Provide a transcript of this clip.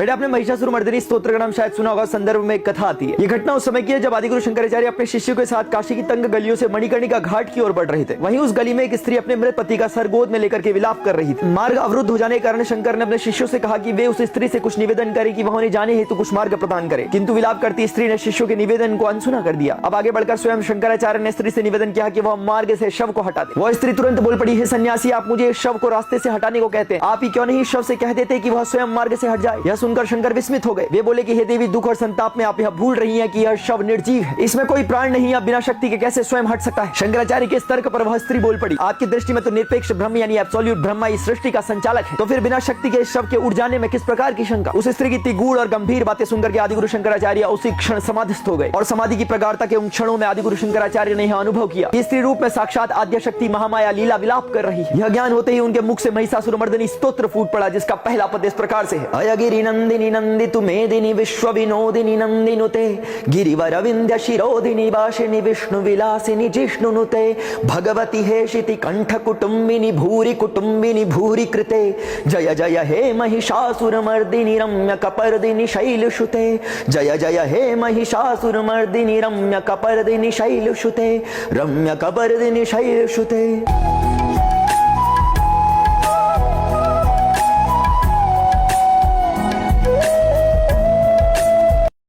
बेटा आपने महिषासुरमर्दिनी स्तोत्र का नाम शायद सुना होगा। संदर्भ में एक कथा आती है। ये घटना उस समय की है जब आदिगुरु शंकराचार्य अपने शिष्यों के साथ काशी की तंग गलियों से मणिकर्णिका घाट की ओर बढ़ रहे थे। वहीं उस गली में एक स्त्री अपने मृत पति का सर गोद में लेकर के विलाप कर रही थी। मार्ग अवरुद्ध हो जाने के कारण शंकर ने अपने शिष्यों से कहा कि वे उस स्त्री से कुछ निवेदन करें कि वह उन्हें जाने हेतु कुछ मार्ग प्रदान करे, किंतु विलाप करती स्त्री ने शिष्यों के निवेदन को अनसुना कर दिया। अब आगे बढ़कर स्वयं शंकराचार्य ने स्त्री से निवेदन किया कि वह मार्ग से शव को हटा दे। वह स्त्री तुरंत बोल पड़ी, हे सन्यासी, आप मुझे इस शव को रास्ते से हटाने को कहते हैं, आप ही क्यों नहीं इस शव से कह देते कि वह स्वयं मार्ग से हट जाए। यह सुनकर शंकर विस्मित हो गए। वे बोले कि हे देवी, दुख और संताप में आप यह भूल रही हैं कि यह शव निर्जीव है, इसमें कोई प्राण नहीं है, बिना शक्ति के कैसे स्वयं हट सकता है। शंकराचार्य के इस तर्क पर वह स्त्री बोल पड़ी, आपकी दृष्टि में तो निरपेक्ष ब्रह्म यानी एब्सोल्यूट ब्रह्मा इस सृष्टि का संचालक है, तो फिर बिना शक्ति के इस शव के उड़ जाने में किस प्रकार की शंका। उस स्त्री की इतनी गूढ़ और गंभीर बातें सुनकर के आदिगुरु शंकराचार्य उसी क्षण समाधिस्थ हो गए और समाधि की प्रगाढ़ता के उन क्षणों में आदिगुरु शंकराचार्य ने यह अनुभव किया कि स्त्री रूप में साक्षात आद्य शक्ति महामाया लीला विलाप कर रही है। यह ज्ञान होते ही उनके मुख से महिषासुरमर्दिनी स्तोत्र फूट पड़ा, जिसका पहला पद इस प्रकार से है, अयगिरि नंदिनी नंदितु मेदिनी विश्व विनोदिनी नंदिनुते गिरिवर विंध्य शिरोधिनी वासिनी विष्णु विलासिनी जिष्णुनुते भगवती हेशिति कंठ कुटुंबिनी भूरि कृते जय जय हे महिषासुरमर्दिनी रम्य कपर्दिनी शैलसुते जय जय हे महिषासुरमर्दिनी रम्य कपर्दिनी शैलसुते रम्य कपर्दिनी शैलसुते।